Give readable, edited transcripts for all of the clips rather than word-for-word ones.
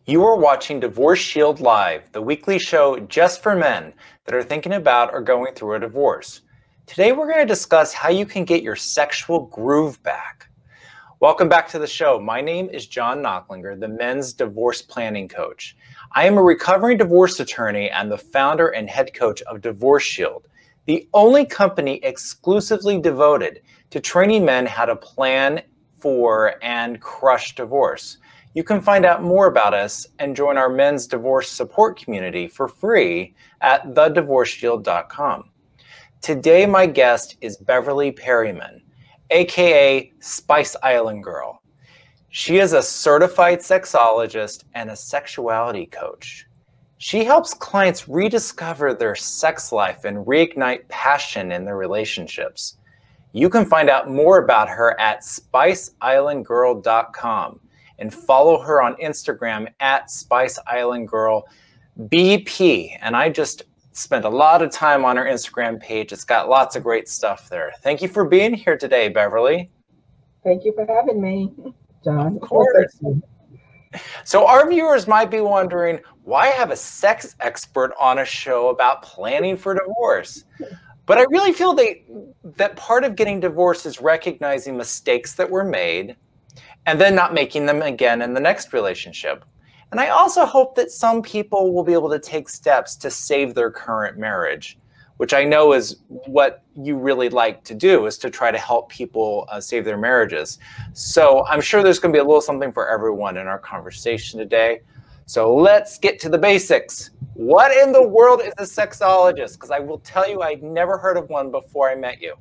You are watching Divorce Shield Live, the weekly show just for men that are thinking about or going through a divorce. Today we're going to discuss how you can get your sexual groove back. Welcome back to the show. My name is John Nachlinger, the men's divorce planning coach. I am a recovering divorce attorney and the founder and head coach of Divorce Shield, the only company exclusively devoted to training men how to plan for and crush divorce. You can find out more about us and join our men's divorce support community for free at thedivorceshield.com. Today, my guest is Beverly Perryman, aka Spice Island Girl. She is a certified sexologist and a sexuality coach. She helps clients rediscover their sex life and reignite passion in their relationships. You can find out more about her at spiceislandgirl.com and follow her on Instagram at spiceislandgirlbp. And I just spent a lot of time on her Instagram page. It's got lots of great stuff there. Thank you for being here today, Beverly. Thank you for having me, John. Of course. So our viewers might be wondering, why have a sex expert on a show about planning for divorce? But I really feel that part of getting divorced is recognizing mistakes that were made and then not making them again in the next relationship. And I also hope that some people will be able to take steps to save their current marriage, which I know is what you really like to do, is to try to help people save their marriages. So I'm sure there's going to be a little something for everyone in our conversation today. So let's get to the basics. What in the world is a sexologist? Because I will tell you, I'd never heard of one before I met you.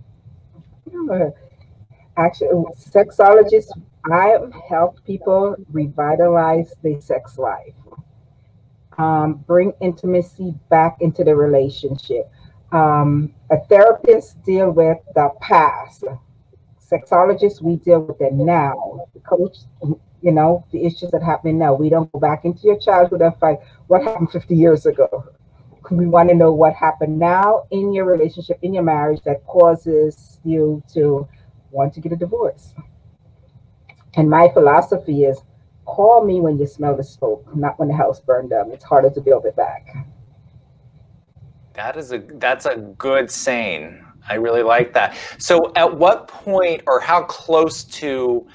Actually, sexologist, I've helped people revitalize their sex life, bring intimacy back into the relationship. A therapist deal with the past. Sexologists, we deal with the now. The coach, you know, the issues that happen now. We don't go back into your childhood and fight what happened 50 years ago. We want to know what happened now in your relationship, in your marriage, that causes you to want to get a divorce. And my philosophy is, call me when you smell the smoke, not when the house burned down. It's harder to build it back. That's a good saying. I really like that. So at what point or how close to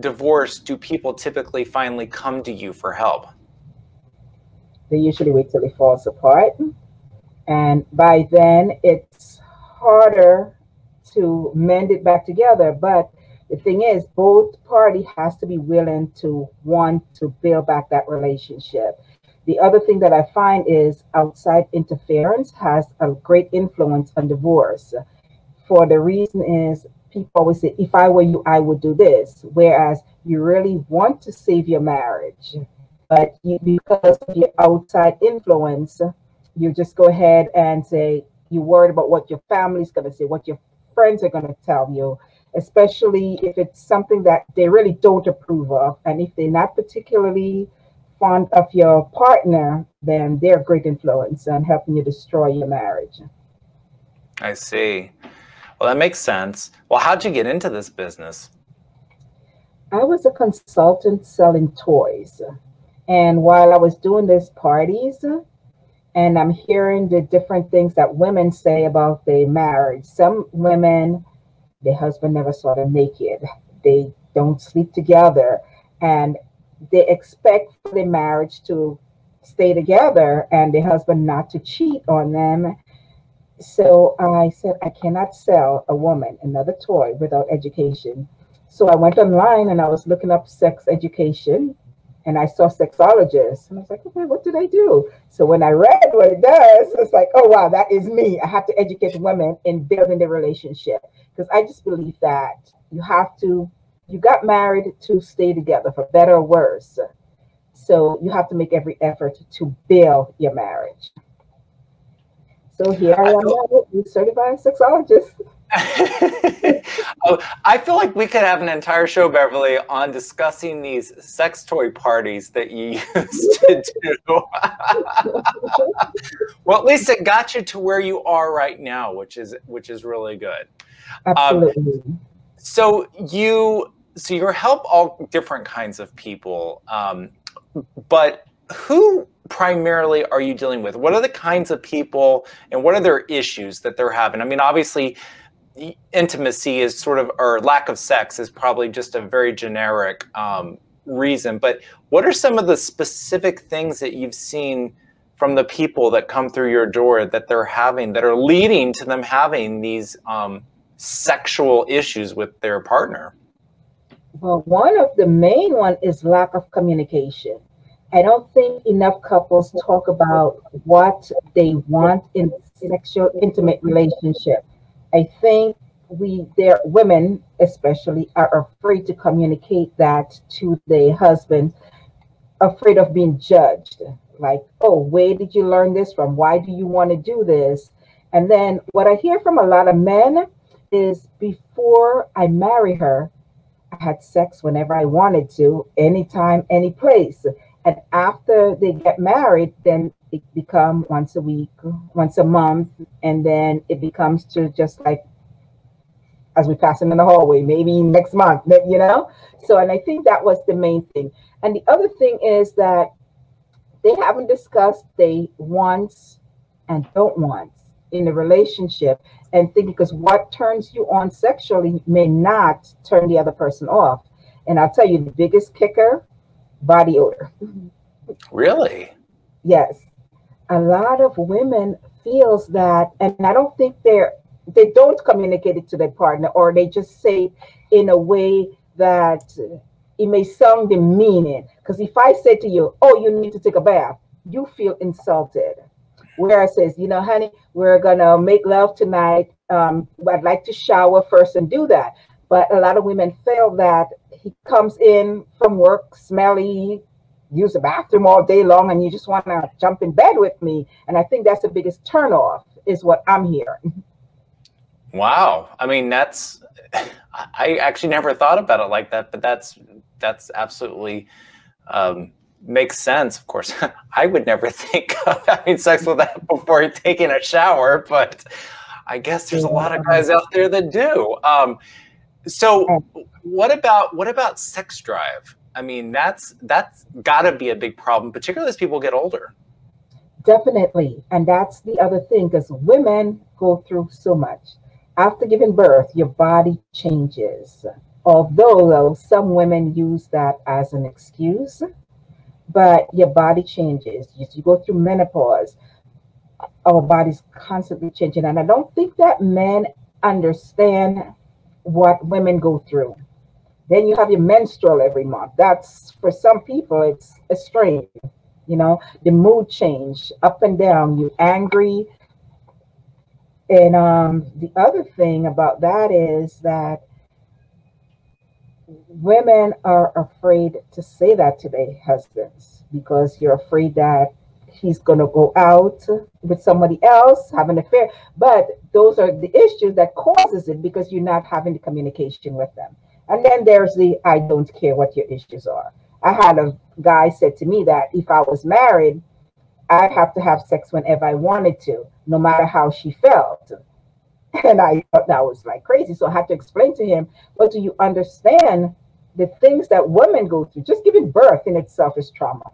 divorce do people typically finally come to you for help? They usually wait till it falls apart. And by then it's harder to mend it back together. But the thing is, both parties has to be willing to want to build back that relationship. The other thing that I find is outside interference has a great influence on divorce. For the reason is, people always say, if I were you, I would do this. Whereas you really want to save your marriage, but because of your outside influence, you just go ahead and say, you're worried about what your family's going to say, what your friends are going to tell you, especially if it's something that they really don't approve of. And if they're not particularly fond of your partner, then they're a great influence on helping you destroy your marriage. I see. Well, that makes sense. Well, how'd you get into this business? I was a consultant selling toys. And while I was doing these parties, and I'm hearing the different things that women say about their marriage. Some women, their husband never saw them naked. They don't sleep together. And they expect for their marriage to stay together and their husband not to cheat on them. So I said, I cannot sell a woman another toy without education. So I went online and I was looking up sex education and I saw sexologists. And I was like, okay, what do they do? So when I read what it does, it's like, oh, wow, that is me. I have to educate women in building the relationship. Because I just believe that you got married to stay together for better or worse. So you have to make every effort to build your marriage. So here I am now, a certified sexologist. I feel like we could have an entire show, Beverly, on discussing these sex toy parties that you used to do. Well, at least it got you to where you are right now, which is really good. Absolutely. So you help all different kinds of people. But who primarily are you dealing with? What are the kinds of people and what are their issues that they're having? I mean, obviously, intimacy is sort of, or lack of sex is probably just a very generic reason. But what are some of the specific things that you've seen from the people that come through your door that they're having, that are leading to them having these sexual issues with their partner? Well, one of the main one is lack of communication. I don't think enough couples talk about what they want in sexual intimate relationship. I think their women especially are afraid to communicate that to their husband, afraid of being judged. Like, oh, where did you learn this from? Why do you want to do this? And then what I hear from a lot of men is, before I marry her, I had sex whenever I wanted to, anytime, any place. And after they get married, then it becomes once a week, once a month, and then it becomes to just like as we pass in the hallway, maybe next month, you know? So, and I think that was the main thing. And the other thing is that they haven't discussed they wants and don't want in a relationship, and think, because what turns you on sexually may not turn the other person off. And I'll tell you the biggest kicker: body odor. Really? Yes. A lot of women feels that, and I don't think they don't communicate it to their partner, or they just say it in a way that it may sound demeaning. Because if I say to you, oh, you need to take a bath, you feel insulted. Where I says, you know, honey, we're gonna make love tonight. I'd like to shower first and do that. But a lot of women feel that he comes in from work smelly, use the bathroom all day long, and you just want to jump in bed with me. And I think that's the biggest turnoff, is what I'm hearing. Wow. I mean, I actually never thought about it like that, but that's absolutely makes sense. Of course, I would never think of having sex with that before taking a shower, but I guess there's a lot of guys out there that do. So what about sex drive? I mean, that's got to be a big problem, particularly as people get older. Definitely. And that's the other thing, because women go through so much. After giving birth, your body changes. Although, though, some women use that as an excuse, but your body changes. You go through menopause, our body's constantly changing. And I don't think that men understand what women go through. Then you have your menstrual every month. That's, for some people, it's a strain. You know, the mood change up and down, you're angry. And the other thing about that is that women are afraid to say that to their husbands, because you're afraid that he's going to go out with somebody else, have an affair. But those are the issues that causes it, because you're not having the communication with them. And then there's the, I don't care what your issues are. I had a guy said to me that if I was married, I'd have to have sex whenever I wanted to, no matter how she felt. And I thought that was like crazy. So I had to explain to him, but do you understand the things that women go through? Just giving birth in itself is trauma,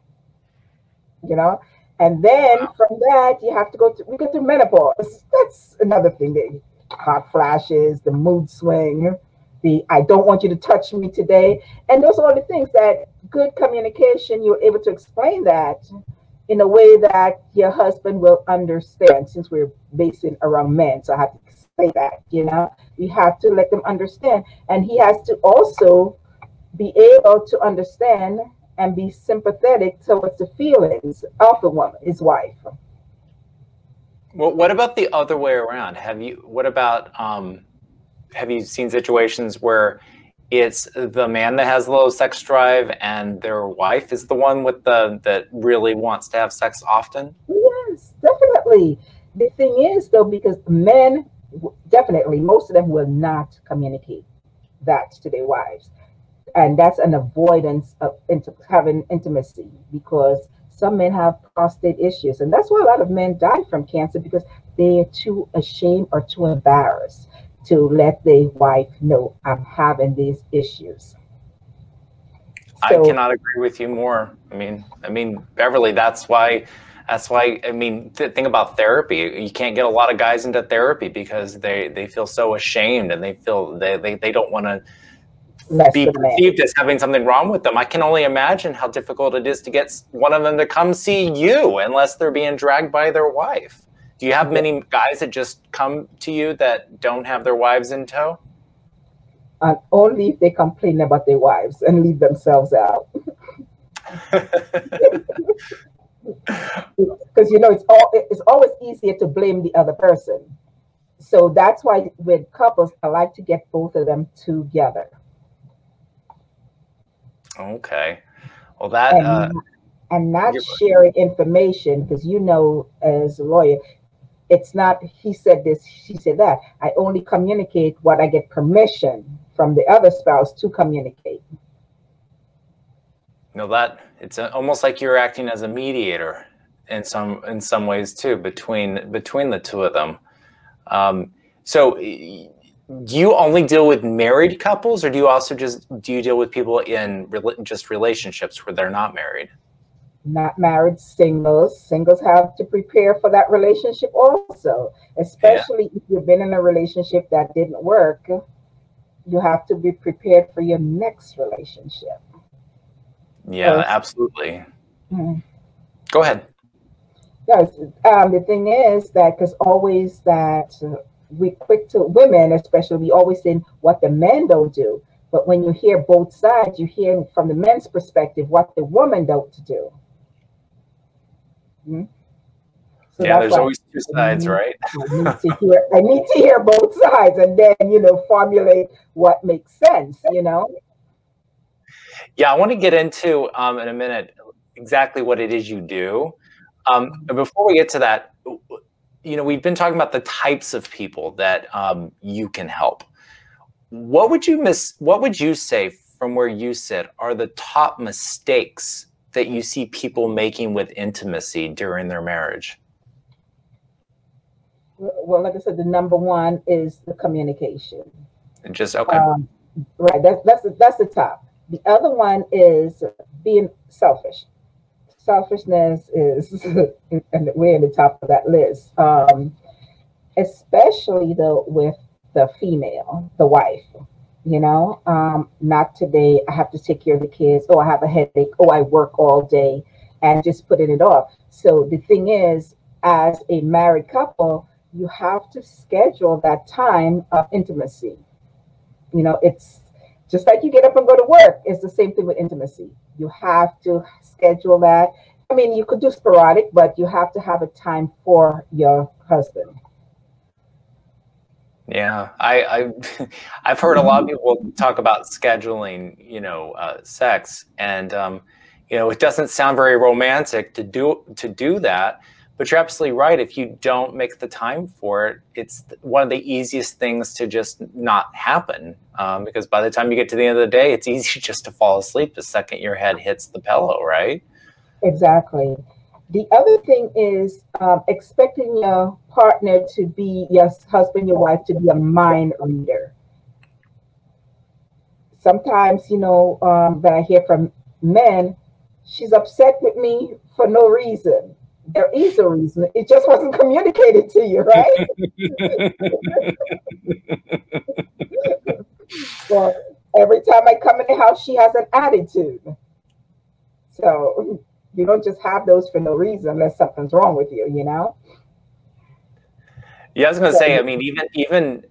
you know? And then from that, you have to we go through menopause. That's another thing. The hot flashes, the mood swing, the I don't want you to touch me today. And those are all the things that good communication, you're able to explain that in a way that your husband will understand, since we're basing around men. So I have to say that, you know, we have to let them understand. And he has to also be able to understand and be sympathetic towards the feelings of the woman, his wife. Well, what about the other way around? Have you seen situations where it's the man that has the low sex drive and their wife is the one with that really wants to have sex often? Yes, definitely. The thing is, though, because men, definitely, most of them will not communicate that to their wives. And that's an avoidance of having intimacy, because some men have prostate issues. And that's why a lot of men die from cancer, because they're too ashamed or too embarrassed to let their wife know, I'm having these issues. I So cannot agree with you more. I mean, Beverly, I mean, think about therapy. You can't get a lot of guys into therapy because they feel so ashamed, and they feel they don't want to less be for the man. perceived as having something wrong with them. I can only imagine how difficult it is to get one of them to come see you unless they're being dragged by their wife. Do you have many guys that just come to you that don't have their wives in tow? And only if they complain about their wives and leave themselves out. Because it's always easier to blame the other person. So that's why with couples, I like to get both of them together. Okay. Well, that And not sharing information, because as a lawyer, it's not he said this, she said that. I only communicate what I get permission from the other spouse to communicate. that it's almost like you're acting as a mediator in some ways too between the two of them. So do you only deal with married couples, or do you deal with people in just relationships where they're not married? Not married, singles. Singles have to prepare for that relationship also, especially if you've been in a relationship that didn't work. You have to be prepared for your next relationship. Yeah, absolutely. Mhm. Go ahead. Yes, the thing is that because always that we quick to women, especially, we always say what the men don't do. But when you hear both sides, you hear from the men's perspective what the woman don't do. Mm-hmm. So Yeah, that's there's why always two sides, right? I need to hear both sides, and then formulate what makes sense. Yeah, I want to get into in a minute exactly what it is you do. And before we get to that, we've been talking about the types of people that you can help. What would you say from where you sit are the top mistakes that you see people making with intimacy during their marriage? Well, like I said, the number one is the communication. Just okay. Right. That's the top. The other one is being selfish. Selfishness is, and we're in the top of that list. Especially though with the female, the wife. Not today. I have to take care of the kids. Oh, I have a headache. Oh, I work all day, and just putting it off. So the thing is, as a married couple, you have to schedule that time of intimacy. It's just like you get up and go to work. It's the same thing with intimacy. You have to schedule that. I mean, you could do sporadic, but you have to have a time for your husband. Yeah, I've heard a lot of people talk about scheduling, sex, and it doesn't sound very romantic to do that. But you're absolutely right. If you don't make the time for it, it's one of the easiest things to just not happen. Because by the time you get to the end of the day, it's easy just to fall asleep the second your head hits the pillow, right? Exactly. The other thing is expecting your partner to be, your husband, your wife, to be a mind reader. Sometimes, that I hear from men, she's upset with me for no reason. There is a reason. It just wasn't communicated to you, right? Well, every time I come in the house, she has an attitude. So you don't just have those for no reason unless something's wrong with you, Yeah, I was going to say, I mean, even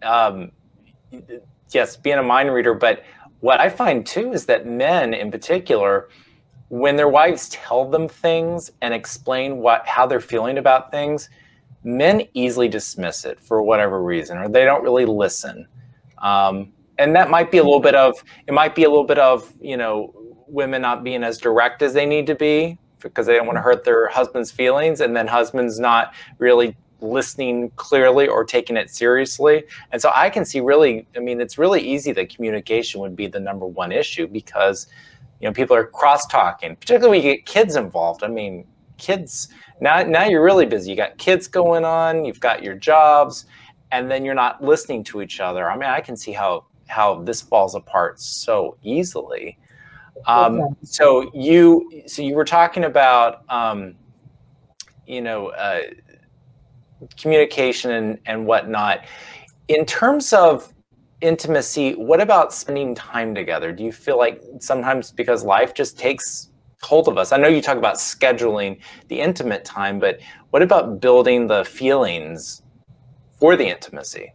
yes, being a mind reader, but what I find too is that men in particular, when their wives tell them things and explain how they're feeling about things, men easily dismiss it for whatever reason, or they don't really listen. And that might be a little bit of, women not being as direct as they need to be because they don't want to hurt their husband's feelings, and then husbands not really listening clearly or taking it seriously. And so I can see it's really easy that communication would be the number one issue because people are cross-talking, particularly when you get kids involved. I mean, kids, now you're really busy. You got kids going on, you've got your jobs, and then you're not listening to each other. I mean, I can see how this falls apart so easily. Exactly. So you were talking about you know, communication and whatnot. In terms of intimacy, what about spending time together? Do you feel like sometimes because life just takes hold of us? I know you talk about scheduling the intimate time, but what about building the feelings for the intimacy?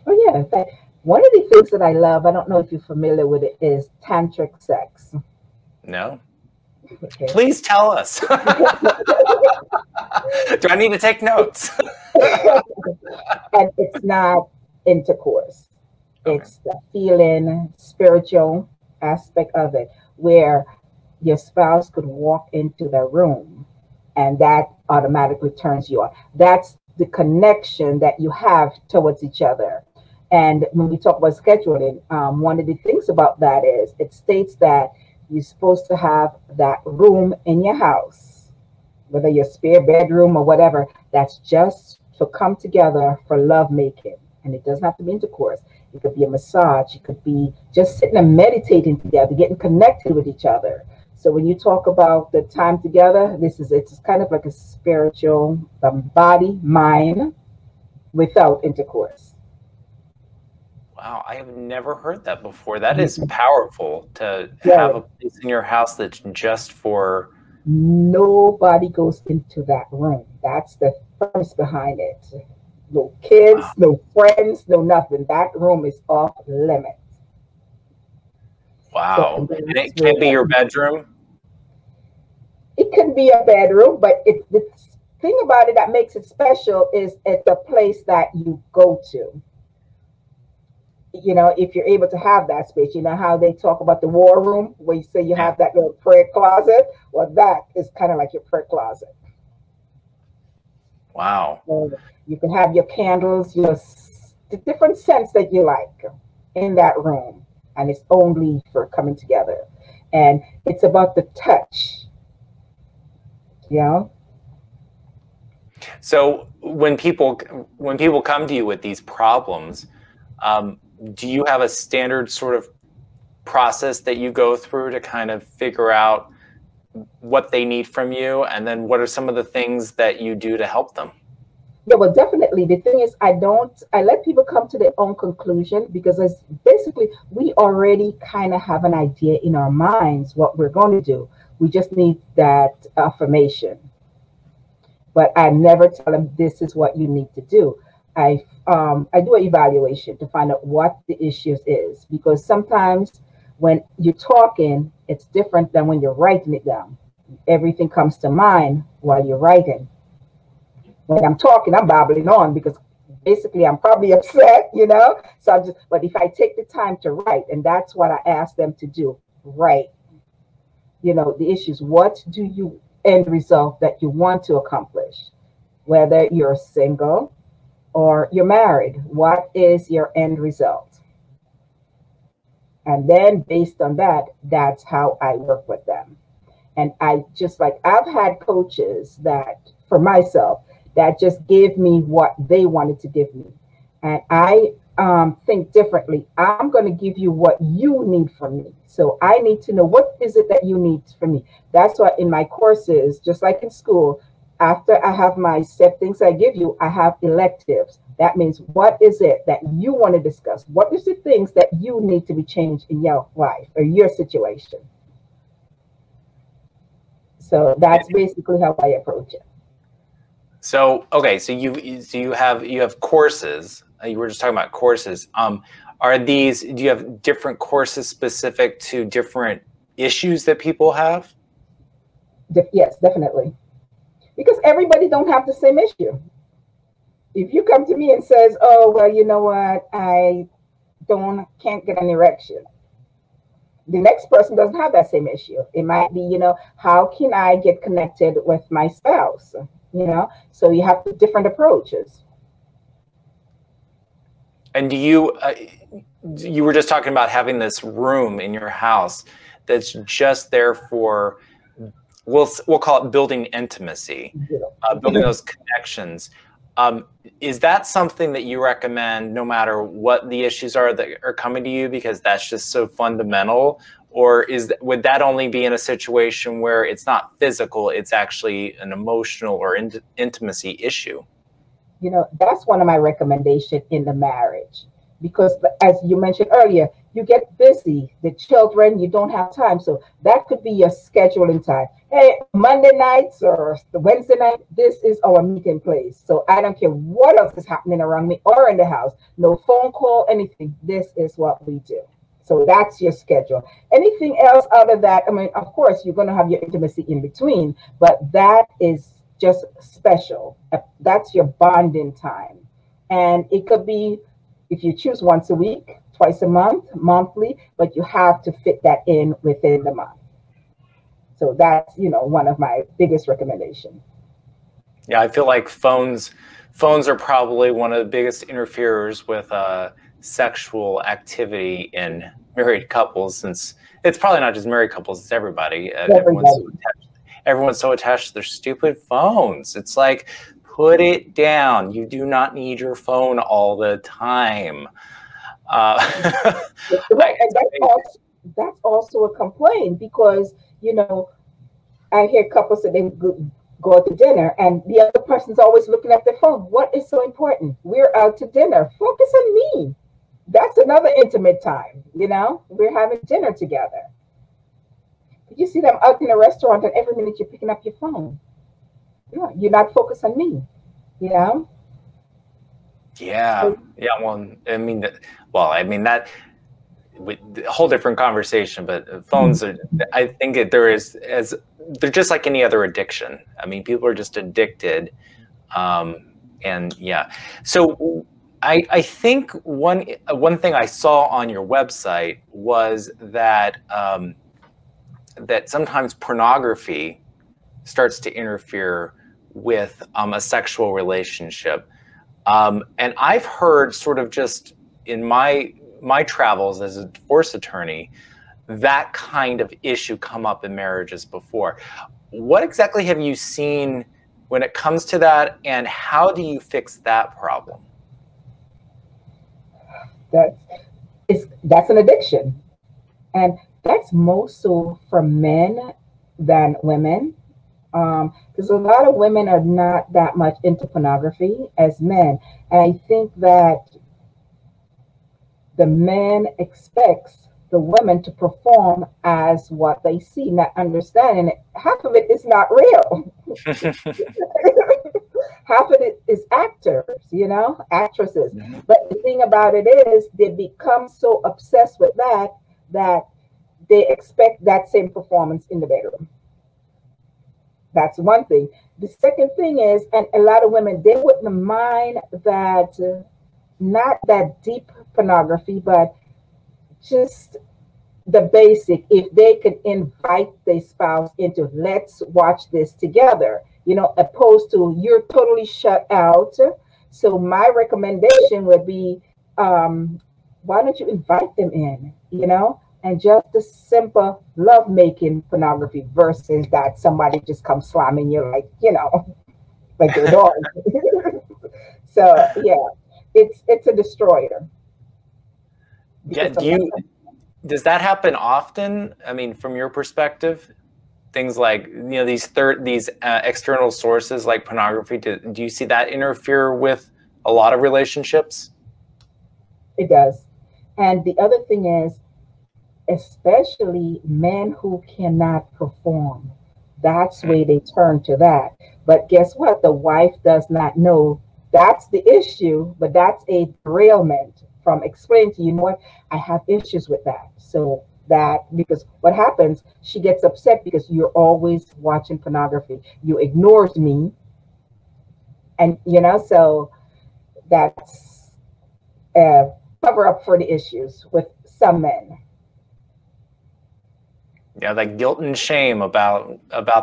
Oh yeah, in fact, one of the things that I love, I don't know if you're familiar with it, is tantric sex. No? Okay. Please tell us. Do I need to take notes? And it's not intercourse. Okay. It's the feeling, spiritual aspect of it, where your spouse could walk into the room and that automatically turns you on. That's the connection that you have towards each other. And when we talk about scheduling, one of the things about that is it states that you're supposed to have that room in your house, whether your spare bedroom or whatever, that's just to come together for love making. And it doesn't have to be intercourse. It could be a massage. It could be just sitting and meditating together, getting connected with each other. So when you talk about the time together, it's kind of like a spiritual body, mind without intercourse. Wow, I have never heard that before. That is powerful to have Very. a place in your house that's just for. Nobody goes into that room. That's the premise behind it. No kids, Wow. no friends, no nothing. That room is off limits. So Wow. and And that's it where can be your bedroom? it can be a bedroom, but it's the thing about it that makes it special is it's a place that you go to. You know, if you're able to have that space, you know how they talk about the war room where you say you Yeah. have that little prayer closet? Well, that is kind of like your prayer closet. Wow. So you can have your candles, the different scents that you like in that room. And it's only for coming together. And it's about the touch, you know? So when people come to you with these problems, do you have a standard sort of process that you go through to kind of figure out what they need from you, and then what are some of the things that you do to help them? Yeah, well, definitely. The thing is, I let people come to their own conclusion because it's basically, we already kind of have an idea in our minds what we're going to do. We just need that affirmation. But I never tell them this is what you need to do. I do an evaluation to find out what the issues is because sometimes when you're talking, it's different than when you're writing it down. Everything comes to mind while you're writing. When I'm talking, I'm babbling on because basically I'm probably upset, you know. So I'm just, but if I take the time to write, and that's what I ask them to do, write. You know, the issues. What do you end result that you want to accomplish? Whether you're single or you're married, what is your end result? And then based on that, that's how I work with them. And I just like, I've had coaches that for myself that just gave me what they wanted to give me. And I think differently. I'm going to give you what you need from me. So I need to know what is it that you need from me. That's why in my courses, just like in school, after I have my set things I give you, I have electives. That means what is it that you want to discuss? What is the things that you need to be changed in your life or your situation? So that's basically how I approach it. So okay, so you have courses. You were just talking about courses. Are these? Do you have different courses specific to different issues that people have? Yes, definitely. Because everybody don't have the same issue. If you come to me and says, "Oh, well, you know what? I don't can't get an erection." The next person doesn't have that same issue. It might be, you know, how can I get connected with my spouse? You know, so you have different approaches. And you were just talking about having this room in your house that's just there for, we'll call it building intimacy, building those connections. Is that something that you recommend no matter what the issues are that are coming to you because that's just so fundamental? Or would that only be in a situation where it's not physical, it's actually an emotional or intimacy issue? You know, that's one of my recommendations in the marriage, because as you mentioned earlier, you get busy, the children, you don't have time. So that could be your scheduling time. Hey, Monday nights or the Wednesday night, this is our meeting place. So I don't care what else is happening around me or in the house. No phone call, anything. This is what we do. So that's your schedule. Anything else out of that, I mean, of course, you're going to have your intimacy in between, but that is just special. That's your bonding time. And it could be, if you choose, once a week, twice a month, monthly, but you have to fit that in within the month. So that's, you know, one of my biggest recommendations. Yeah, I feel like phones are probably one of the biggest interferers with sexual activity in married couples, since it's probably not just married couples, it's everybody. Everyone's so attached to their stupid phones. It's like, put it down. You do not need your phone all the time. Right, and that's also a complaint, because, you know, I hear couples that they go out to dinner and the other person's always looking at their phone. What is so important? We're out to dinner. Focus on me. That's another intimate time, you know? We're having dinner together. You see them out in a restaurant and every minute you're picking up your phone. Yeah, you're not focused on me, you know? Yeah, so, yeah. Well, I mean, that a whole different conversation. But phones are, I think they're just like any other addiction. I mean, people are just addicted, and yeah. So I think one thing I saw on your website was that that sometimes pornography starts to interfere with a sexual relationship. And I've heard, sort of just in my travels as a divorce attorney, that kind of issue come up in marriages before. What exactly have you seen when it comes to that, and how do you fix that problem? That's an addiction, and that's more so for men than women. Because a lot of women are not that much into pornography as men. And I think that the man expects the women to perform as what they see, not understanding it. Half of it is not real. Half of it is actors, you know, actresses. Mm-hmm. But the thing about it is they become so obsessed with that they expect that same performance in the bedroom. That's one thing. The second thing is, and a lot of women, they wouldn't mind that, not that deep pornography, but just the basic. If they could invite their spouse into, let's watch this together, you know, opposed to you're totally shut out. So my recommendation would be, why don't you invite them in, you know? And just the simple love-making pornography versus that somebody just comes slamming you like, you know, like their dog. So yeah, it's a destroyer. Yeah, does that happen often? I mean, from your perspective, things like, you know, these external sources like pornography, do you see that interfere with a lot of relationships? It does. And the other thing is, especially men who cannot perform, that's where they turn to that. But guess what? The wife does not know that's the issue, but that's a derailment from explaining to you, know what, I have issues with that. So that, because what happens, she gets upset because you're always watching pornography. You ignores me. And, you know, so that's a cover up for the issues with some men. Yeah, that guilt and shame about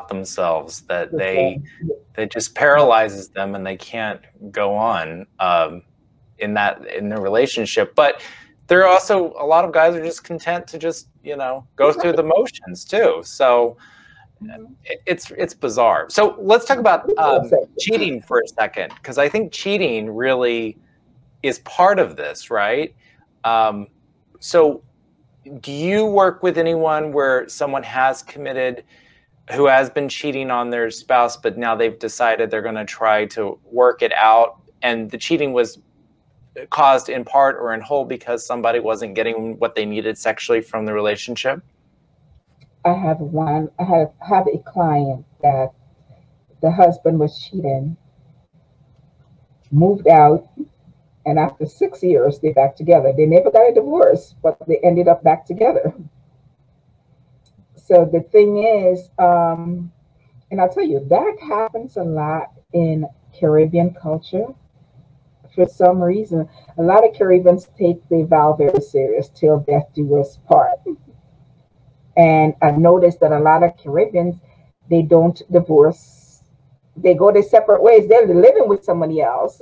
themselves that just paralyzes them, and they can't go on in their relationship. But there are also a lot of guys who are just content to just, you know, go through the motions too. So it's bizarre. So let's talk about cheating for a second, because I think cheating really is part of this, right? So do you work with anyone where someone has committed, who has been cheating on their spouse, but now they've decided they're going to try to work it out, and the cheating was caused in part or in whole because somebody wasn't getting what they needed sexually from the relationship? I have a client that the husband was cheating, moved out, and after 6 years, they're back together. They never got a divorce, but they ended up back together. So the thing is, and I'll tell you, that happens a lot in Caribbean culture. For some reason, a lot of Caribbeans take the vow very serious, till death do us part. And I've noticed that a lot of Caribbeans, they don't divorce. They go their separate ways. They're living with somebody else,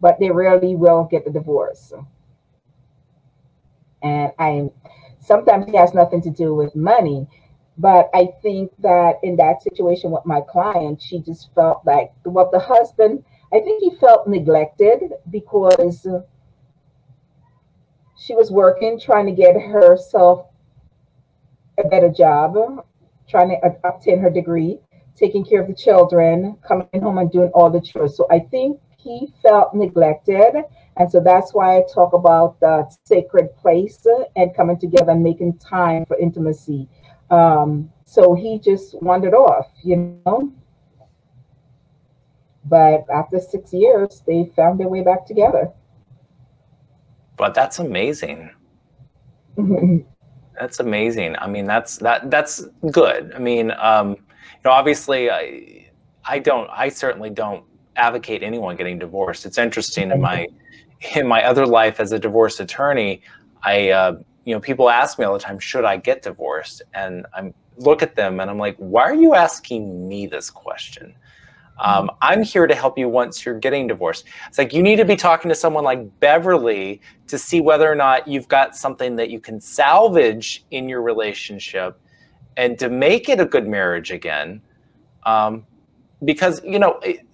but they rarely will get the divorce. And sometimes it has nothing to do with money, but I think that in that situation with my client, she just felt like, well, the husband, I think he felt neglected because she was working, trying to get herself a better job, trying to obtain her degree, taking care of the children, coming home and doing all the chores. So I think he felt neglected. And so that's why I talk about the sacred place and coming together and making time for intimacy. So he just wandered off, you know. But after 6 years, they found their way back together. But that's amazing. That's amazing. I mean, that's good. I mean, obviously, I certainly don't advocate anyone getting divorced. It's interesting in my other life as a divorce attorney, people ask me all the time, should I get divorced? And I look at them and I'm like, why are you asking me this question? I'm here to help you once you're getting divorced. It's like, you need to be talking to someone like Beverly to see whether or not you've got something that you can salvage in your relationship and to make it a good marriage again. Because,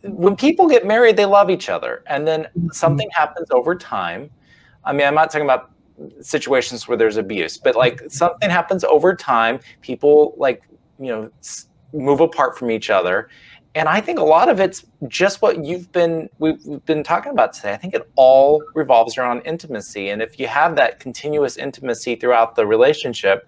when people get married, they love each other. And then something happens over time. I mean, I'm not talking about situations where there's abuse, but like something happens over time. People move apart from each other. And I think a lot of it's just what we've been talking about today. I think it all revolves around intimacy. And if you have that continuous intimacy throughout the relationship,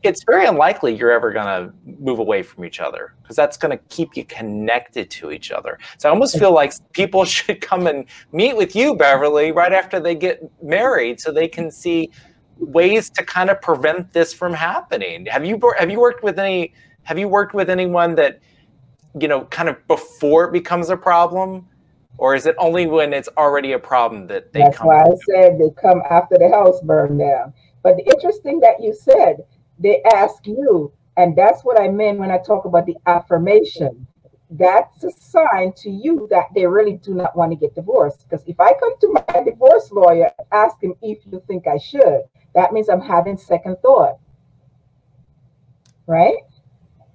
it's very unlikely you're ever going to move away from each other, because that's going to keep you connected to each other. So I almost feel like people should come and meet with you, Beverly, right after they get married, so they can see ways to kind of prevent this from happening. Have you worked with anyone that, kind of before it becomes a problem? Or is it only when it's already a problem that they come? That's why I said they come after the house burned down. But the interesting that you said, they ask you, and that's what I meant when I talk about the affirmation. That's a sign to you that they really do not want to get divorced. Because if I come to my divorce lawyer and ask him if you think I should, that means I'm having second thought. Right?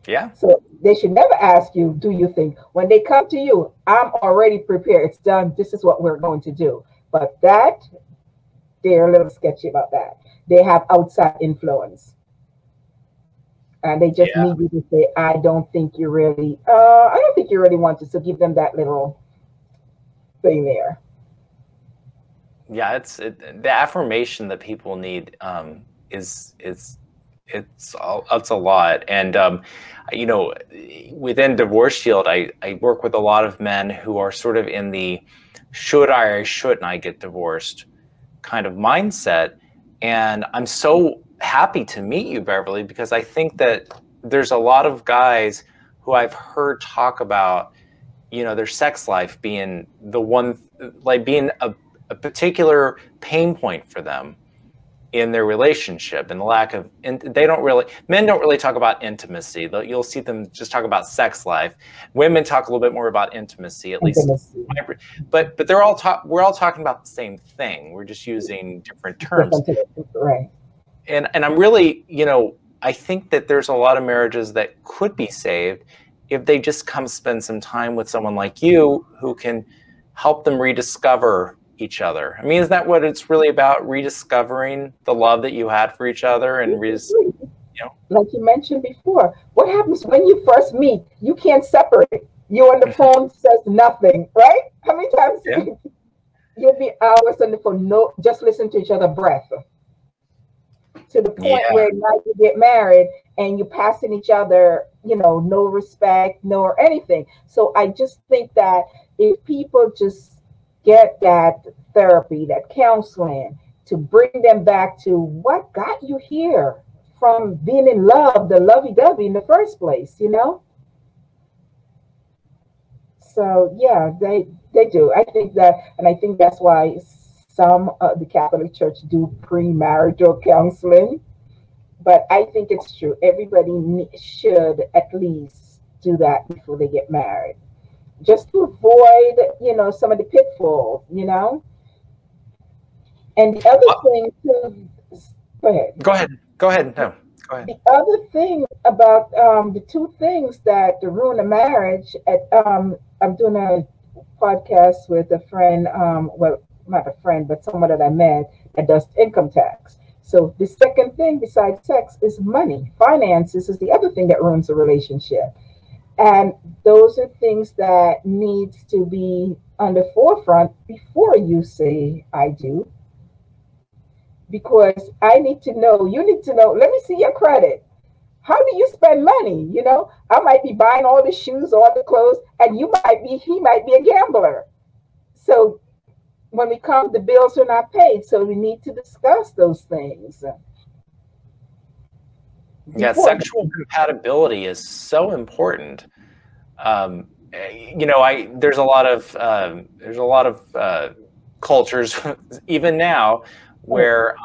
Yeah. So they should never ask you, do you think? When they come to you, I'm already prepared. It's done. This is what we're going to do. But that, they're a little sketchy about that. They have outside influence. And they just need you to say, I don't think you really want to. So give them that little thing there. Yeah, the affirmation that people need it's a lot. And within Divorce Shield, I work with a lot of men who are sort of in the should I or shouldn't I get divorced kind of mindset. And I'm so happy to meet you, Beverly, because I think that there's a lot of guys who I've heard talk about, their sex life being the one, like being a particular pain point for them in their relationship, and the lack of, men don't really talk about intimacy. You'll see them just talk about sex life. Women talk a little bit more about intimacy, at least. But we're all talking about the same thing. We're just using different terms. Right. And I'm really, I think that there's a lot of marriages that could be saved if they just come spend some time with someone like you who can help them rediscover each other? I mean, is that what it's really about, rediscovering the love that you had for each other and like you mentioned before, what happens when you first meet? You can't separate. You on the phone says nothing, right? How many times Yeah. you'll be hours on the phone, no, just listen to each other's breath. To the point where now you get married and you're passing each other, no respect, no anything. So I just think that if people just get that therapy, that counseling, to bring them back to what got you here from being in love, the lovey-dovey in the first place, So yeah, they do. I think that, and I think that's why some of the Catholic Church do premarital counseling. But I think it's true. Everybody should at least do that before they get married, just to avoid, some of the pitfalls, And the other thing too, go ahead. Go ahead. No, go ahead. The other thing about the two things that ruin a marriage. I'm doing a podcast with a friend. Well, not a friend, but someone that I met that does income tax. So the second thing besides sex is money. Finances is the other thing that ruins a relationship. And those are things that needs to be on the forefront before you say I do. Because I need to know, you need to know, let me see your credit. How do you spend money? I might be buying all the shoes, all the clothes, and he might be a gambler. So when we come, the bills are not paid. So we need to discuss those things. Yeah, sexual compatibility is so important. There's a lot of cultures, even now, where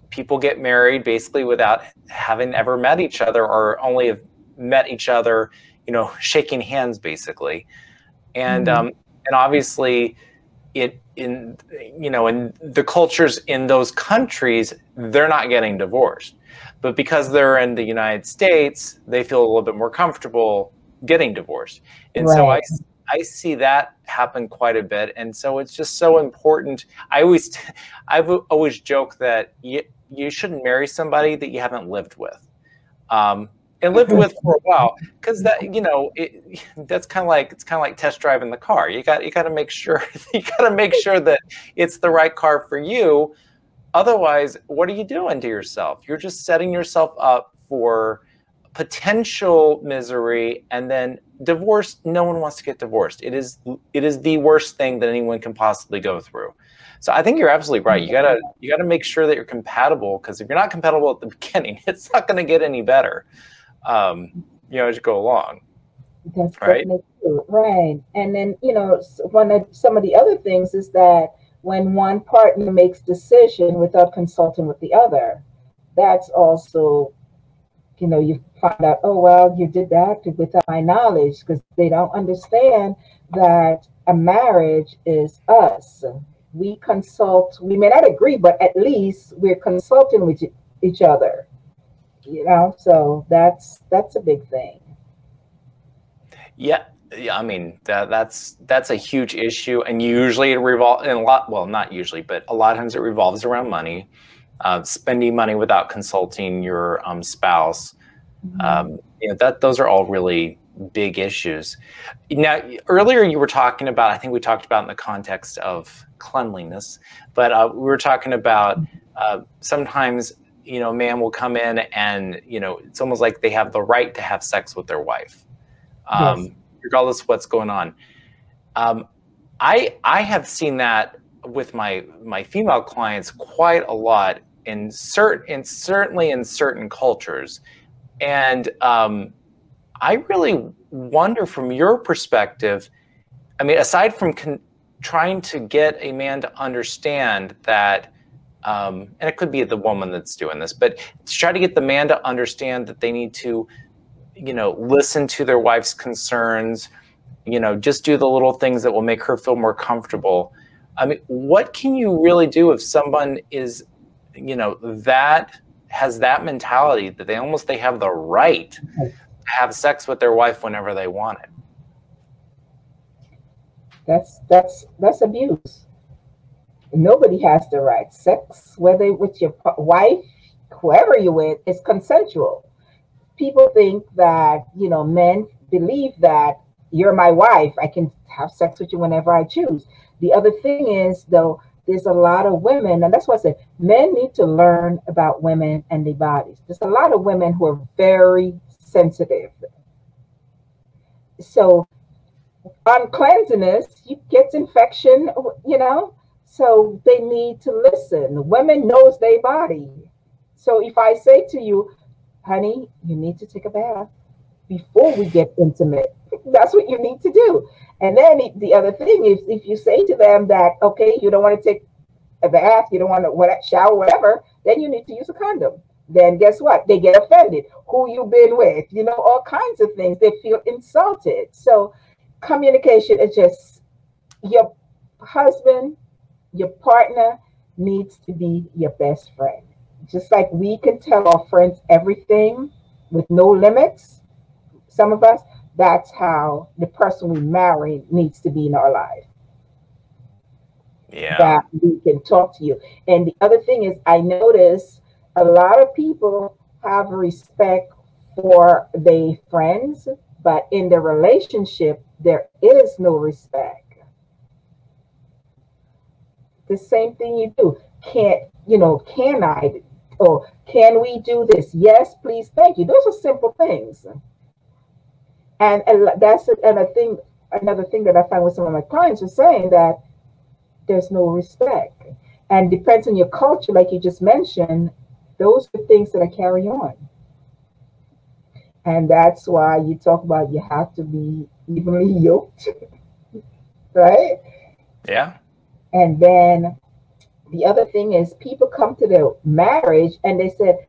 people get married basically without having ever met each other, or only have met each other, shaking hands basically, and obviously, in the cultures in those countries, they're not getting divorced. But because they're in the United States, they feel a little bit more comfortable getting divorced. And so I see that happen quite a bit. And so it's just so important. I've always joked that you shouldn't marry somebody that you haven't lived with. And lived with for a while, because that that's kind of like test driving the car. You got to make sure that it's the right car for you. Otherwise, what are you doing to yourself? You're just setting yourself up for potential misery, and then divorce. No one wants to get divorced. It is the worst thing that anyone can possibly go through. So I think you're absolutely right. You gotta make sure that you're compatible, because if you're not compatible at the beginning, it's not going to get any better. As you go along. That's right. True. Right. And then, some of the other things is that when one partner makes decision without consulting with the other, that's also, you find out, oh, well, you did that without my knowledge, because they don't understand that a marriage is us. We consult, we may not agree, but at least we're consulting with each other. So that's a big thing. Yeah, I mean that's a huge issue, and usually it revolves in a lot. Well, not usually, but a lot of times it revolves around money, spending money without consulting your spouse. Those are all really big issues. Now, earlier you were talking about, I think we talked about in the context of cleanliness, but we were talking about sometimes. A man will come in and, it's almost like they have the right to have sex with their wife, regardless of what's going on. I have seen that with my female clients quite a lot certainly in certain cultures. And I really wonder, from your perspective, I mean, aside from trying to get a man to understand that, and it could be the woman that's doing this, but to try to get the man to understand that they need to, listen to their wife's concerns, just do the little things that will make her feel more comfortable. I mean, what can you really do if someone is, that has that mentality that they have the right to have sex with their wife whenever they want it? That's abuse. Nobody has the right. Sex, whether with your wife, whoever you're with, is consensual. People think that, men believe that you're my wife. I can have sex with you whenever I choose. The other thing is, though, there's a lot of women, and that's why I said men need to learn about women and their bodies. There's a lot of women who are very sensitive. So uncleanliness, you get infection, so they need to listen. Women knows their body. So if I say to you, honey, you need to take a bath before we get intimate, that's what you need to do. And then the other thing is, if you say to them that, okay, you don't want to take a bath, you don't want to shower, whatever, then you need to use a condom. Then guess what? They get offended. Who you been with? All kinds of things. They feel insulted. So communication is just, your husband, your partner needs to be your best friend. Just like we can tell our friends everything with no limits, some of us, that's how the person we marry needs to be in our life. Yeah. That we can talk to you. And the other thing is, I notice a lot of people have respect for their friends, but in the relationship, there is no respect. The same thing you do. Can I, or can we do this? Yes, please, thank you. Those are simple things. And that's another thing that I find with some of my clients are saying that there's no respect. And depends on your culture, like you just mentioned, those are things that I carry on. And that's why you talk about you have to be evenly yoked, right? Yeah. And then the other thing is, people come to their marriage and they said,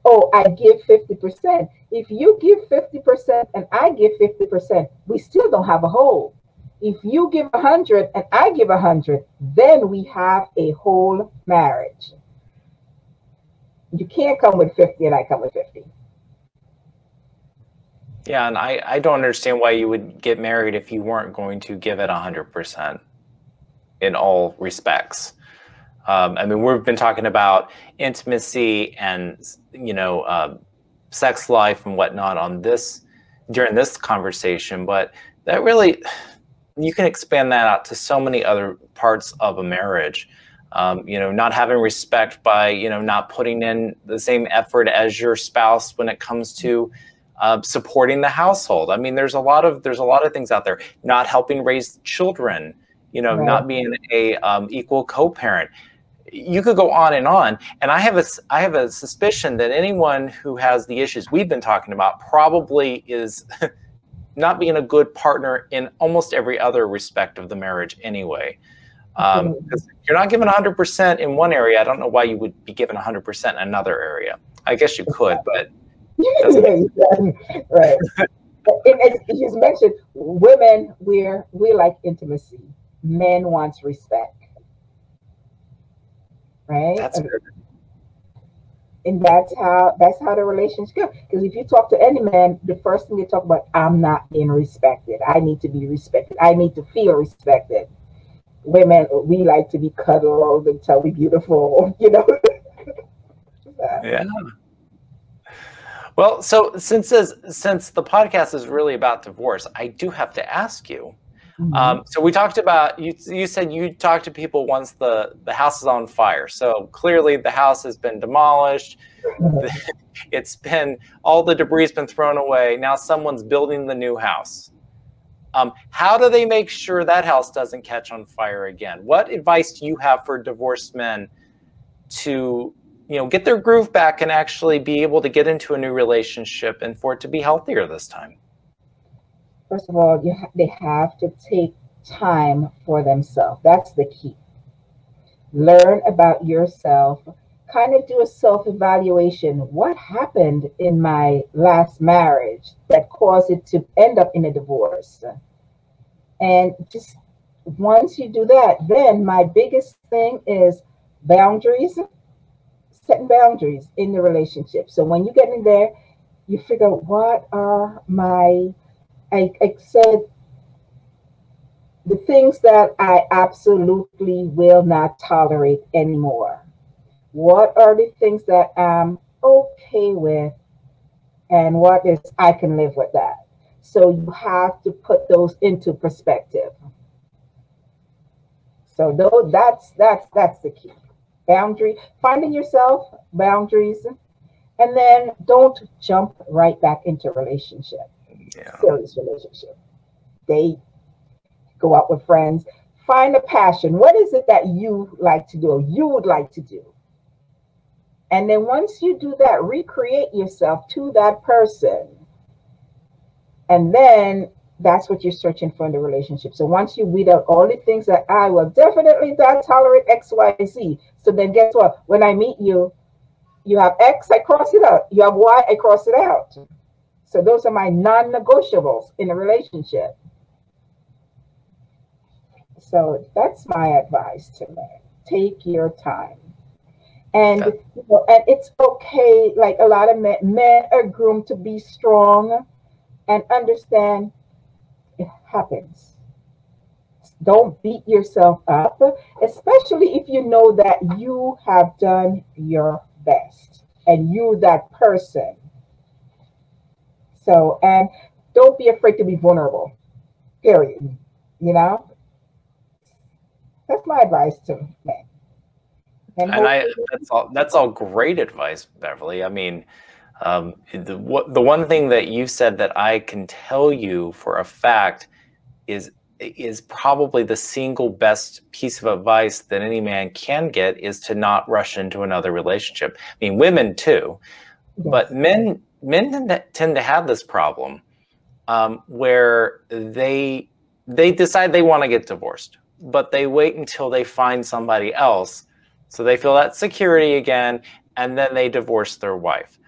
oh, I give 50%. If you give 50% and I give 50%, we still don't have a whole. If you give 100 and I give 100, then we have a whole marriage. You can't come with 50 and I come with 50. Yeah, and I don't understand why you would get married if you weren't going to give it 100% in all respects. I mean, we've been talking about intimacy and, sex life and whatnot during this conversation, but that really, you can expand that out to so many other parts of a marriage. Not having respect by, not putting in the same effort as your spouse when it comes to supporting the household. I mean, there's a lot of things out there. Not helping raise children, Right. Not being a equal co-parent. You could go on, and I have a suspicion that anyone who has the issues we've been talking about probably is not being a good partner in almost every other respect of the marriage anyway. Because if you're not given 100% in one area, I don't know why you would be given 100% in another area. I guess you could, but right. As you mentioned, women, we like intimacy. Men wants respect. Right? That's good. And that's how the relationship goes. Because if you talk to any man, the first thing they talk about, I'm not being respected. I need to be respected. I need to feel respected. Women, we like to be cuddled and tell we beautiful, Yeah. Well, so since the podcast is really about divorce, I do have to ask you. So we talked about, you said you talked to people once the house is on fire. So clearly the house has been demolished. All the debris has been thrown away. Now someone's building the new house. How do they make sure that house doesn't catch on fire again? What advice do you have for divorced men to, get their groove back and actually be able to get into a new relationship and for it to be healthier this time? First of all, they have to take time for themselves. That's the key. Learn about yourself. Kind of do a self-evaluation. What happened in my last marriage that caused it to end up in a divorce? And just once you do that, then my biggest thing is boundaries, setting boundaries in the relationship. So when you get in there, you figure out what are my, I said, The things that I absolutely will not tolerate anymore. What are the things that I'm okay with, and what is I can live with that? So you have to put those into perspective. So though that's the key. Boundary, finding yourself, boundaries, and then don't jump right back into relationship. Yeah. Serious relationship. Date, go out with friends. Find a passion. What is it that you like to do or you would like to do? And then once you do that, recreate yourself to that person. And then that's what you're searching for in the relationship. So once you weed out all the things that I will definitely not tolerate X, Y, Z. So then guess what? When I meet you, you have X, I cross it out. You have Y, I cross it out. So those are my non-negotiables in a relationship. So that's my advice to men. Take your time. And, and it's okay. Like a lot of men are groomed to be strong and understand it happens. Don't beat yourself up, especially if you know that you have done your best and you that person. So, and don't be afraid to be vulnerable, period. You know, that's my advice to men. And that's all great advice, Beverly. I mean, the one thing that you said that I can tell you for a fact is probably the single best piece of advice that any man can get is to not rush into another relationship. I mean, women too, yes. But men tend to have this problem where they decide they want to get divorced, but they wait until they find somebody else. So they feel that security again, and then they divorce their wife.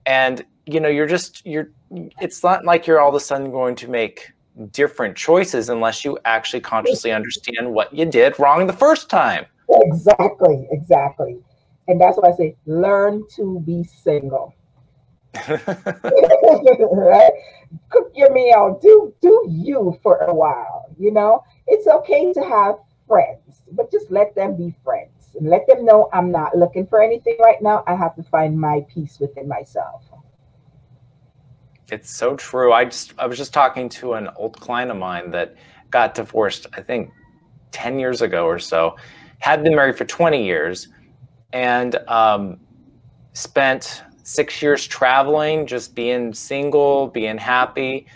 And, you know, it's not like you're all of a sudden going to make different choices unless you actually consciously understand what you did wrong the first time. Exactly. And that's why I say, learn to be single. Right? Cook your meal, do you for a while, you know? It's okay to have friends, but just let them be friends. And let them know I'm not looking for anything right now. I have to find my peace within myself. It's so true. I was just talking to an old client of mine that got divorced, I think 10 years ago or so, had been married for 20 years and spent 6 years traveling, just being single, being happy,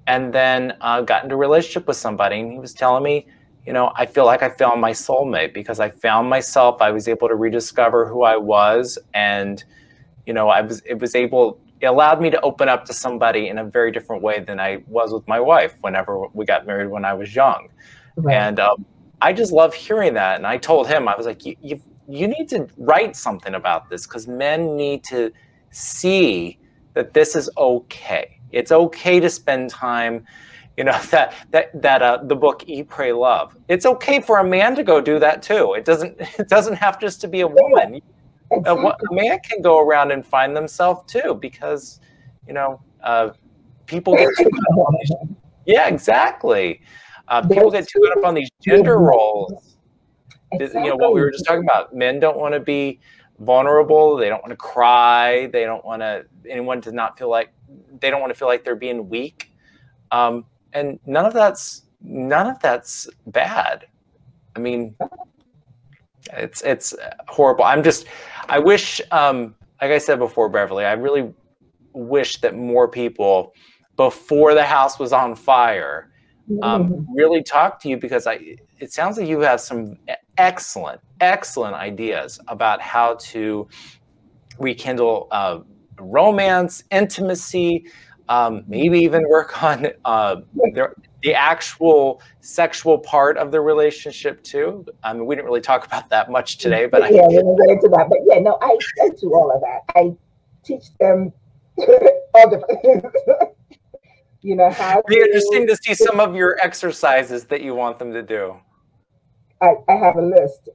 and then got into a relationship with somebody. And he was telling me, you know, I feel like I found my soulmate because I found myself. I was able to rediscover who I was, and you know, it allowed me to open up to somebody in a very different way than I was with my wife whenever we got married when I was young. Right. And I just love hearing that. And I told him, I was like, you need to write something about this because men need to see that this is okay. It's okay to spend time. You know, the book Eat, Pray, Love. It's okay for a man to go do that too. It doesn't have just to be a woman. Exactly. A man can go around and find themselves too, because you know people get too caught up on these. Yeah, exactly. People get too caught up on these gender roles. Exactly. You know what we were just talking about. Men don't want to be vulnerable. They don't want to cry. They don't want anyone to not feel like they don't want to feel like they're being weak. And none of that's bad. I mean, it's horrible. I wish, like I said before, Beverly, I really wish that more people, before the house was on fire, really talked to you, because it sounds like you have some excellent ideas about how to rekindle romance, intimacy, maybe even work on the actual sexual part of the relationship too. I mean, we didn't really talk about that much today, but we didn't get into that. But yeah, no, I do all of that. I teach them all different things. You know, how it'd be interesting to see some of your exercises that you want them to do. I have a list.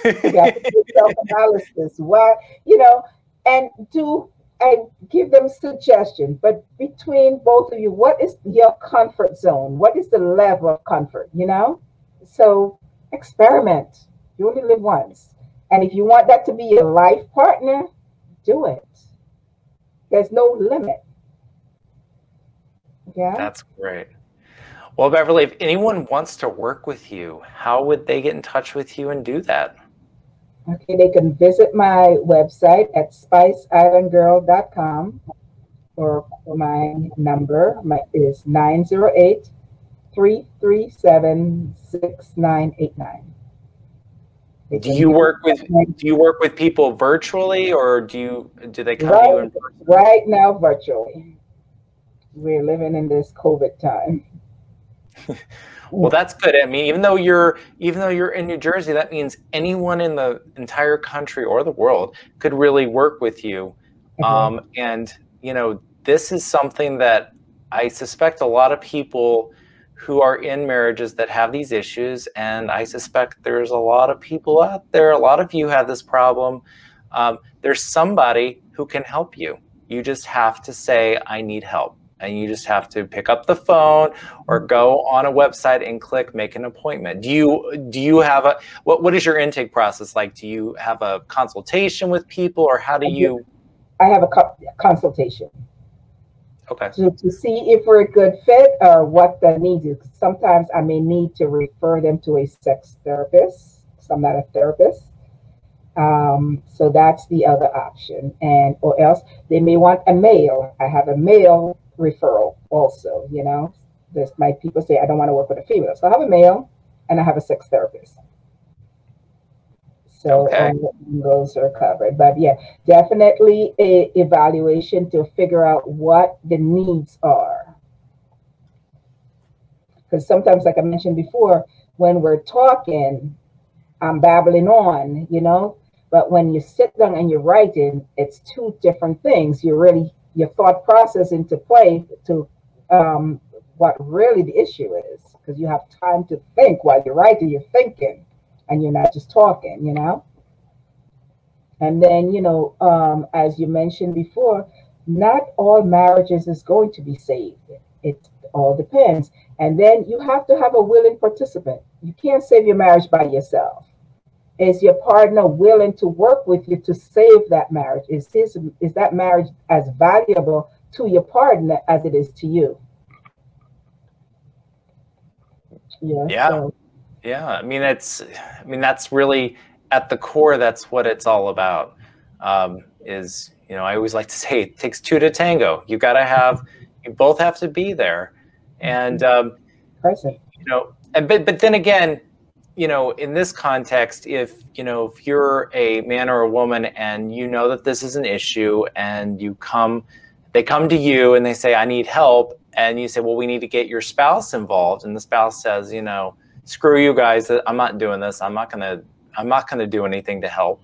You got to do self-analysis. What, you know, and do I give them suggestions, but between both of you, what is your comfort zone? What is the level of comfort, you know? So experiment. You only live once. And if you want that to be your life partner, do it. There's no limit. Yeah. That's great. Well, Beverly, if anyone wants to work with you, how would they get in touch with you and do that? Okay, they can visit my website at spiceislandgirl.com, or my number is 908-337-6989. Do you work with people virtually, or do they come to you in person? Right now, virtually. We're living in this COVID time. Well, that's good. I mean, even though you're in New Jersey, that means anyone in the entire country or the world could really work with you. And you know, this is something that I suspect a lot of people who are in marriages that have these issues, and I suspect there's a lot of people out there, a lot of you have this problem. There's somebody who can help you. You just have to say, I need help. And you just have to pick up the phone or go on a website and click make an appointment. Do you have what is your intake process like? Do you have a consultation with people, or how do you? I have a consultation. Okay. To see if we're a good fit or what the need is. Sometimes I may need to refer them to a sex therapist. So I'm not a therapist. So that's the other option. Or else they may want a male. I have a male referral also, you know. There's my people say I don't want to work with a female. So I have a male and I have a sex therapist. So all those are covered. But yeah, definitely a evaluation to figure out what the needs are. Because sometimes, like I mentioned before, when we're talking, I'm babbling on, you know, but when you sit down and you're writing, it's two different things. Your thought process into play to what really the issue is, because you have time to think while you're writing, you're thinking, and you're not just talking, you know. And then, you know, as you mentioned before, not all marriages is going to be saved. It all depends. And then you have to have a willing participant. You can't save your marriage by yourself. Is your partner willing to work with you to save that marriage? Is that marriage as valuable to your partner as it is to you? Yeah. So. Yeah. I mean, that's really at the core. That's what it's all about. Is, you know, I always like to say it takes two to tango. You both have to be there. And, you know, but then again, you know, in this context, if you're a man or a woman and you know that this is an issue, and they come to you and they say, I need help. And you say, well, we need to get your spouse involved. And the spouse says, you know, screw you guys. I'm not doing this. I'm not going to do anything to help.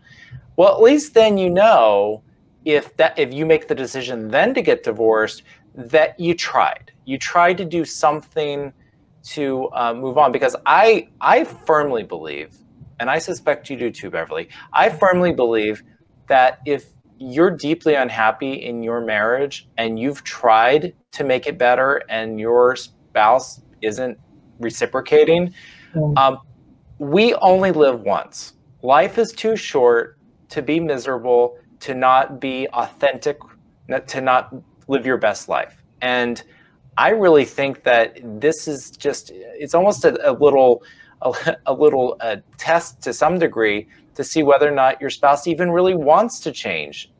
Well, at least then, you know, if you make the decision then to get divorced, that you tried to do something to move on. Because I firmly believe, and I suspect you do too, Beverly, I firmly believe that if you're deeply unhappy in your marriage and you've tried to make it better and your spouse isn't reciprocating, we only live once. Life is too short to be miserable, to not be authentic, to not live your best life. And I really think that this is just, it's almost a little test to some degree to see whether or not your spouse even really wants to change,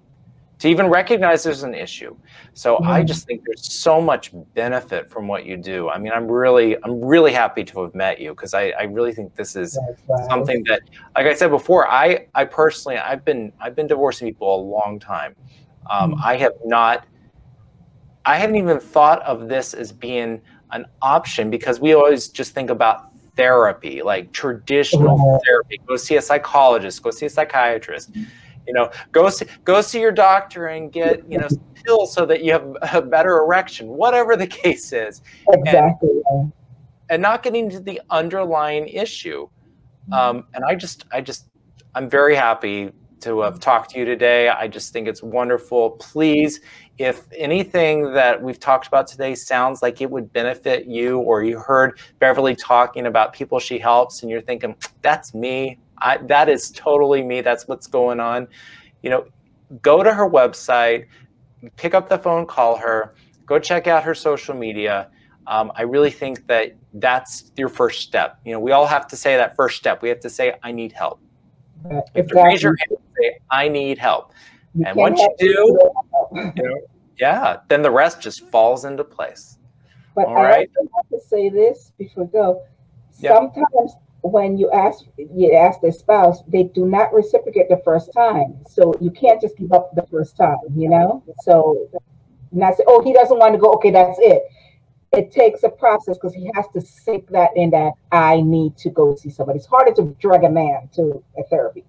to even recognize there's an issue. So I just think there's so much benefit from what you do. I mean, I'm really happy to have met you, because I really think this is something that, like I said before, I personally, I've been divorcing people a long time. I haven't even thought of this as being an option, because we always just think about therapy, like traditional therapy. Go see a psychologist, go see a psychiatrist, you know, go see your doctor and get, you know, pills so that you have a better erection, whatever the case is. Exactly. And not getting to the underlying issue. And I'm very happy to have talked to you today. I just think it's wonderful. Please, if anything that we've talked about today sounds like it would benefit you, or you heard Beverly talking about people she helps and you're thinking, that's me, that is totally me, that's what's going on, you know, go to her website, pick up the phone, call her, go check out her social media. I really think that that's your first step. You know, we all have to say that first step. We have to say, I need help. Exactly. Raise your hand and say, I need help. And once you do, you know, yeah, then the rest just falls into place. But all right. I also have to say this before we go. Sometimes when you ask their spouse, they do not reciprocate the first time. So you can't just give up the first time, you know? So not say, oh, he doesn't want to go. Okay, that's it. It takes a process because he has to sink that in, that I need to go see somebody. It's harder to drag a man to a therapy.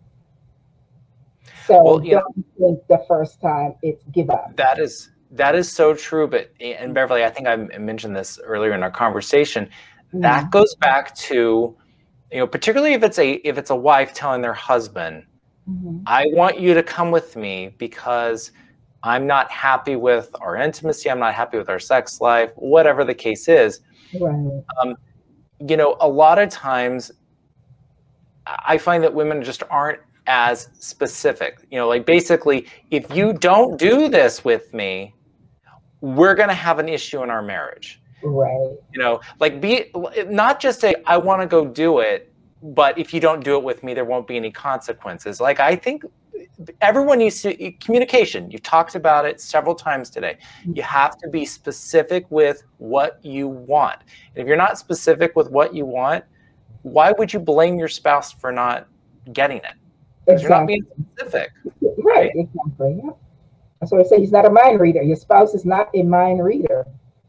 So don't think the first time it's give up. That is so true. But, and Beverly, I think I mentioned this earlier in our conversation. That goes back to, you know, particularly if it's a wife telling their husband, I want you to come with me because I'm not happy with our intimacy, I'm not happy with our sex life, whatever the case is. Right. You know, a lot of times I find that women just aren't as specific. You know, like basically, if you don't do this with me, we're going to have an issue in our marriage. Right. You know, like not just say, I want to go do it, but if you don't do it with me, there won't be any consequences. Like, I think everyone needs to, communication, you talked about it several times today. You have to be specific with what you want. And if you're not specific with what you want, why would you blame your spouse for not getting it? Because you're not being specific. Right, exactly. Yeah. That's what I say. He's not a mind reader. Your spouse is not a mind reader.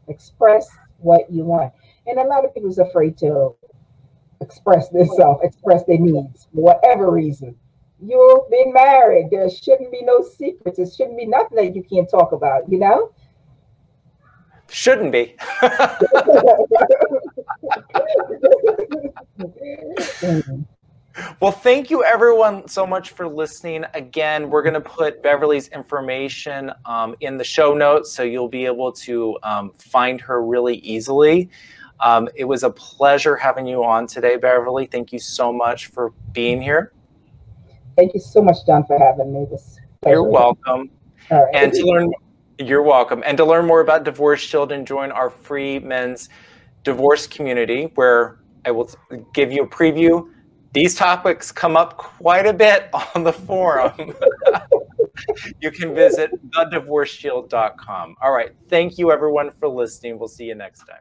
Express what you want. And a lot of people are afraid to express themselves, express their needs, for whatever reason. You've been married. There shouldn't be no secrets. There shouldn't be nothing that you can't talk about, you know? Shouldn't be. Well, thank you everyone so much for listening. Again, we're going to put Beverly's information in the show notes, so you'll be able to find her really easily. It was a pleasure having you on today, Beverly. Thank you so much for being here. Thank you so much, John, for having me. You're welcome. All right. And you're welcome. And to learn more about Divorce Shield, and join our free men's divorce community, where I will give you a preview. These topics come up quite a bit on the forum. You can visit thedivorceshield.com. All right. Thank you, everyone, for listening. We'll see you next time.